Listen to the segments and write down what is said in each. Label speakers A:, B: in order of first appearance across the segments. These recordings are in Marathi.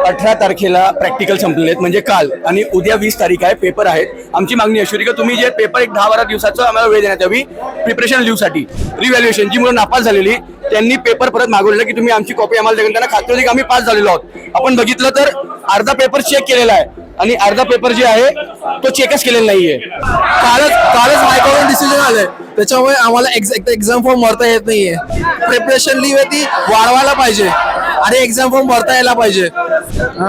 A: 18 तारखेला प्रॅक्टिकल संपलेले आहेत म्हणजे काल, आणि उद्या 20 तारीख आहे, पेपर आहेत. आमची मागणी अशी होती की तुम्ही जे पेपर एक 10-12 दिवसाचं आम्हाला वेळ देण्यात यावी प्रिपरेशन लिव्हसाठी. रिव्हॅल्युएशन जी मुलं नापास झालेली त्यांनी पेपर परत मागवलेला की तुम्ही आमची कॉपी आम्हाला द्या. त्यांना खात्री होती की आम्ही पास झालेलो आहोत. आपण बघितलं तर अर्धा पेपर चेक केलेला आहे आणि अर्धा पेपर जे आहे तो चेकच केलेला नाहीये.
B: कालच हायकोर्टाने डिसिजन आलंय, त्याच्यामुळे आम्हाला एक्झाम फॉर्म भरता येत नाहीये. प्रिपरेशन लिव्ह आहे ती वाढवायला पाहिजे आणि एक्झाम फॉर्म भरता यायला पाहिजे.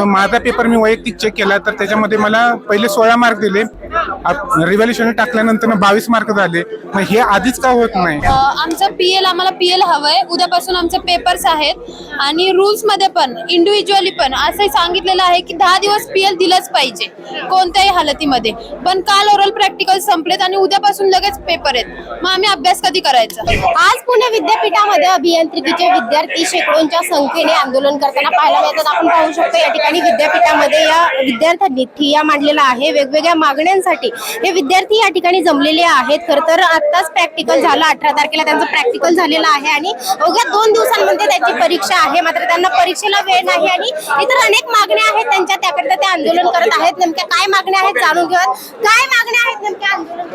C: माझा पेपर मी वैयक्तिक चेक केला तर त्याच्यामध्ये मला पहिले 16 मार्क दिले, रिव्हॅल्युएशन टाकल्यानंतर 22 मार्क झाले. मग हे आधीच का होत नाही?
D: आमचं पीएल आम्हाला पीएल हवंय. उद्यापासून आमचे पेपर्स आहेत आणि रूल्स मध्ये पण इंडिव्हिज्युअली पण असं सांगितलेलं आहे की 10 दिवस पीएल दिलंच पाहिजे कोणत्याही हालतीमध्ये. पण काल ओरल प्रॅक्टिकल संपलेत आणि उद्यापासून लगेच पेपर आहेत. मग आम्ही अभ्यास कधी करायचा?
E: आज पुणे विद्यापीठामध्ये अभियांत्रिकीचे विद्यार्थी शेकडोंच्या संख्येने आंदोलन करताना पाहायला मिळतात. आपण पाहू शकतो या ठिकाणी विद्यापीठामध्ये या विद्यार्थ्यांनी ठिय्या मांडलेला आहे वेगवेगळ्या मागण्यांसाठी. हे विद्यार्थी या ठिकाणी जमलेले आहेत. खरं तर आताच प्रॅक्टिकल झालं, 18 तारखेला त्यांचं प्रॅक्टिकल झालेलं आहे आणि अवघ्या 2 दिवसांमध्ये त्यांची परीक्षा आहे. मात्र त्यांना परीक्षेला वेळ नाही आणि इतर अनेक मागण्या आहेत त्यांच्या, त्याकरता ते आंदोलन करत आहेत. नेमक्या काय मागण्या आहेत जाणून घेऊयात. काय मागण्या आहेत नेमक्या आंदोलन?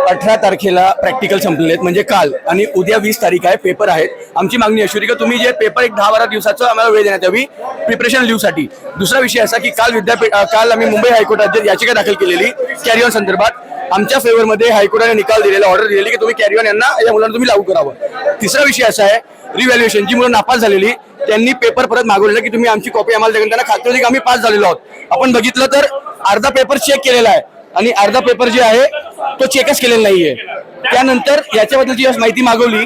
A: 18 तारखेला प्रॅक्टिकल संपलेले आहेत म्हणजे काल, आणि उद्या 20 तारीख आहे, पेपर आहेत. आमची मागणी अशी होती की तुम्ही जे पेपर एक 10-12 दिवसाचं आम्हाला वेळ देण्यात यावी प्रिपरेशन लिव्हसाठी. दुसरा विषय असा की काल आम्ही मुंबई हायकोर्टात याचिका दाखल केलेली कॅरी ऑन संदर्भात. आमच्या फेवरमध्ये हायकोर्टाने निकाल दिलेला, ऑर्डर दिलेली की तुम्ही कॅरी ऑन यांना या मुलांना तुम्ही लागू करावं. तिसरा विषय असा आहे रिव्हॅल्युएशन जी मुलं नापास झालेली त्यांनी पेपर परत मागवलेला की तुम्ही आमची कॉपी आम्हाला द्या. त्यांना खात्री होती की आम्ही पास झालेलो आहोत. आपण बघितलं तर अर्धा पेपर चेक केलेला आहे आणि अर्धा पेपर जे आहे तो चेकच केलेला नाहीये. त्यानंतर याच्याबद्दलची माहिती मागवली,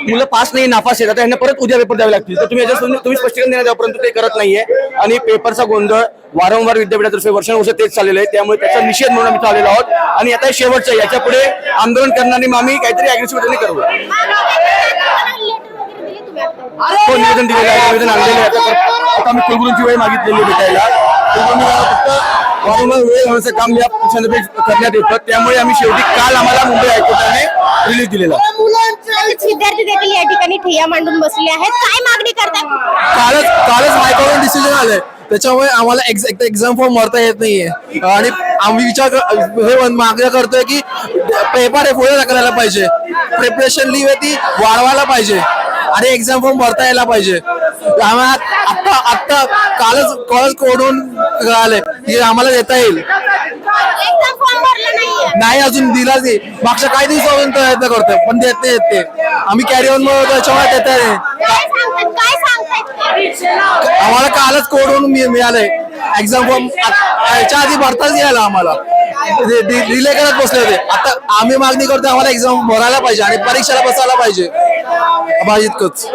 A: मुलं पास नाही नापास आहेत, आता यांना परत उद्या पेपर द्यावे लागतील. तर तुम्ही तुम्ही स्पष्टीकरण देण्यात यावं, परंतु ते करत नाहीये. आणि पेपरचा गोंधळ वारंवार विद्यापीठातर्फे वर्षानुवर्ष तेच चाललेलं आहे. त्यामुळे त्याचा निषेध म्हणून आम्ही आलेलो आहोत. आणि आता शेवटचं याच्या पुढे आंदोलन करणारी आम्ही काहीतरी अग्रेसिव्ह करू. तो निवेदन दिलेलं आहे, निवेदन आणलेलं आहे. आता आम्ही कुलगुरूंची वेळ मागितलेली भेटायला. वारंवार वेळ होण्याचं काम या संदर्भात करण्यात येतं. त्यामुळे आम्ही शेवटी काल आम्हाला मुंबई हायकोर्टाने रिलीज दिलेला.
E: विद्यार्थी देखील या ठिकाणी ठिय्या मांडून बसले आहेत. काय मागणी करतात?
B: कालच हायकोर्टाने डिसिजन आलंय, त्याच्यामुळे आम्हाला एक्झाम फॉर्म भरता येत नाहीये. आणि आम्ही मागण्या करतोय की पेपर हे पुढे ढकलायला पाहिजे. प्रिपरेशन लिव्ह आहे ती वाढवायला पाहिजे आणि एक्झाम फॉर्म भरता यायला पाहिजे. आता कालच कोडून कळाले की आम्हाला देता येईल. नाही अजून दिला नाही. मागच्या काही दिवसापासून प्रयत्न करतोय पण देत नाही ते. आम्ही कॅरी ऑन त्याच्यामुळे देता नाही. आम्हाला कालच कोडून मिळालंय. एक्झाम फॉर्म याच्या आधी भरताच यायला आम्हाला डिले करत बसले होते. आता आम्ही मागणी करतो आम्हाला एक्झाम भरायला पाहिजे आणि परीक्षेला बसायला पाहिजे. इतकंच.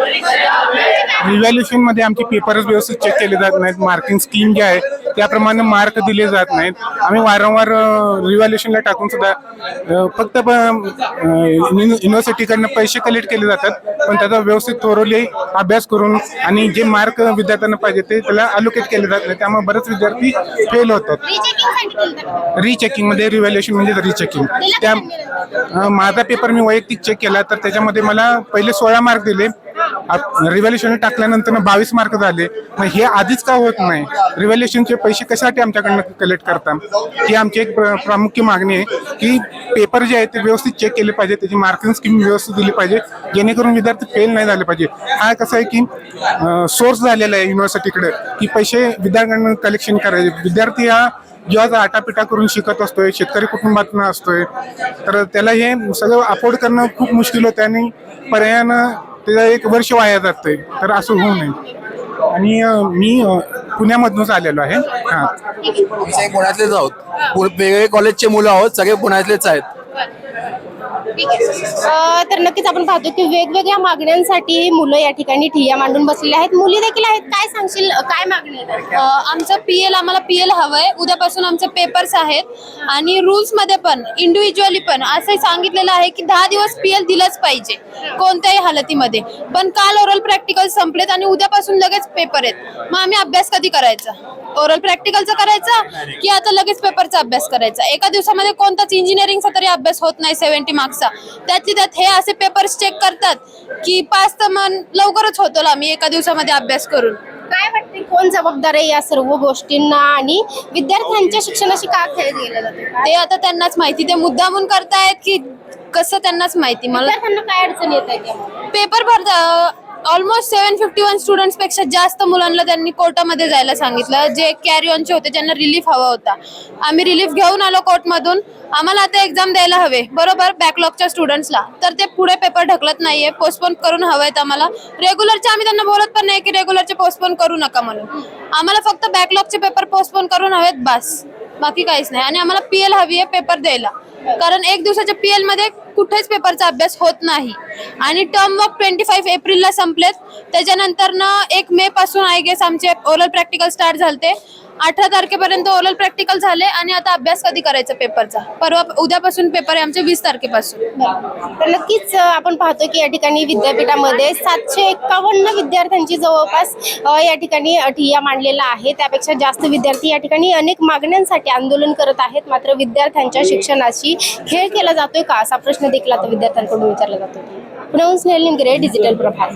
C: रिव्हॅल्युएशन मध्ये आमचे पेपर्स व्यवस्थित चेक केले जात नाहीत. मार्किंग स्कीम जी आहे त्याप्रमाणे मार्क दिले जात नाहीत. आम्ही वारंवार रिव्हॅल्युएशनला टाकून सुद्धा फक्त युनिव्हर्सिटीकडनं पैसे कलेक्ट केले जातात, पण त्याचा व्यवस्थित थोरोली अभ्यास करून आणि जे मार्क विद्यार्थ्यांना पाहिजे ते त्याला अलोकेट केले जात नाही. त्यामुळे बरेच विद्यार्थी फेल होतात. रिचेकिंग मध्ये रिव्हॅल्युएशन म्हणजे रिचेकिंग. त्या माझा पेपर मी वैयक्तिक चेक केला तर त्याच्यामध्ये मला पहिले 16 मार्क दिले, रिव्हॅल्युएशन टाकल्यानंतर 22 मार्क झाले. मग हे आधीच का होत नाही? रिव्हॅल्युएशनचे पैसे कशासाठी आमच्याकडनं कलेक्ट करतात? ही आमची एक प्रामुख्य मागणी आहे की पेपर जे आहेत ते व्यवस्थित चेक केले पाहिजे, त्याची मार्किंग स्कीम व्यवस्थित दिली पाहिजे जेणेकरून विद्यार्थी फेल नाही झाले पाहिजे. हा कसं आहे की सोर्स झालेला आहे युनिव्हर्सिटीकडे की पैसे विद्यार्थ्यांकडून कलेक्शन करायचे. विद्यार्थी हा जेव्हा आटापिटा करून शिकत असतोय, शेतकरी कुटुंबातून असतोय, तर त्याला हे सगळं अफोर्ड करणं खूप मुश्किल होतं आणि पर्यायानं त्याचं 1 वर्ष वाया जातंय. तर असं होऊ नये. आणि मी पुण्यामधूनच आलेलो आहे.
B: पुण्यातलेच आहोत, वेगवेगळे कॉलेजचे मुलं आहोत, सगळे पुण्यातलेच आहेत.
E: तर नक्कीच आपण पाहतो की वेगवेगळ्या मागण्यांसाठी मुलं या ठिकाणी ठिय्या मांडून बसलेले आहेत. मुली देखील आहेत. काय सांगशील, काय मागणी आहे?
D: आमचं पीएल आम्हाला पीएल हवंय. उद्यापासून आमचे पेपर्स आहेत आणि रूल्स मध्ये पण इंडिव्हिज्युअली पण असं सांगितलेलं आहे की 10 दिवस पीएल दिलंच पाहिजे कोणत्याही हालतीमध्ये. पण काल ओरल प्रॅक्टिकल संपलेत आणि उद्यापासून लगेच पेपर आहेत. मग आम्ही अभ्यास कधी करायचा? ओरल प्रॅक्टिकलचा करायचा की आता लगेच पेपरचा अभ्यास करायचा? एका दिवसामध्ये कोणताच इंजिनिअरिंगचा तरी अभ्यास होत नाही 70 मार्क्सचा. त्यातली त्यात हे असे पेपर्स चेक करतात की पास तर मन लवकरच होतो आम्ही एका दिवसामध्ये अभ्यास करून.
E: काय वाटते कोण जबाबदार आहे या सर्व गोष्टींना आणि विद्यार्थ्यांच्या शिक्षणाशी का खेळ केला जातो?
D: ते आता त्यांनाच माहिती, ते मुद्दामून करतायत की कसं त्यांनाच माहिती. मला
E: विद्यार्थ्यांना काय अडचण येत आहे त्यामुळे?
D: पेपर भरता ऑलमोस्ट 751 स्टुडंट्स पेक्षा जास्त मुलांना त्यांनी कोर्टामध्ये जायला सांगितलं, जे कॅरी ऑनचे होते ज्यांना रिलीफ हवा होता. आम्ही रिलीफ घेऊन आलो कोर्टमधून. आम्हाला आता एक्झाम द्यायला हवे बरोबर बॅकलॉगच्या स्टुडंट्सला, तर ते पुढे पेपर ढकलत नाहीये, पोस्टपोन करून हवेत आम्हाला. रेग्युलरचे आम्ही त्यांना बोलत पण नाही की रेग्युलरचे पोस्टपोन करू नका म्हणून. आम्हाला फक्त बॅकलॉगचे पेपर पोस्टपोन करून हवेत बस, बाकी काहीच नाही. आणि आम्हाला PL हवी आहे पेपर द्यायला, कारण एक दिवसाच्या PL मध्ये कुठेच पेपरचा अभ्यास होत नाही. आणि टर्म वर्क 25 एप्रिलला संपलेत. त्याच्यानंतर 1 मे पासून आय गेस आमचे ओरल प्रॅक्टिकल स्टार्ट झालते. 18 तारखेपर्यंत ओरल प्रॅक्टिकल झाले आणि आता अभ्यास कधी करायचा पेपरचा? उद्यापासून पेपर आहे आमचे 20 तारखेपासून.
E: तर नक्कीच आपण पाहतो की या ठिकाणी विद्यापीठामध्ये 751 विद्यार्थ्यांची जवळपास या ठिकाणी ठिय्या मांडलेला आहे. त्यापेक्षा जास्त विद्यार्थी या ठिकाणी अनेक मागण्यांसाठी आंदोलन करत आहेत. मात्र विद्यार्थ्यांच्या शिक्षणाशी खेळ केला जातोय का असा प्रश्न देखील आता विद्यार्थ्यांकडून विचारला जातो. पुण्याहून स्नेहल निमगिरे, डिजिटल प्रभात.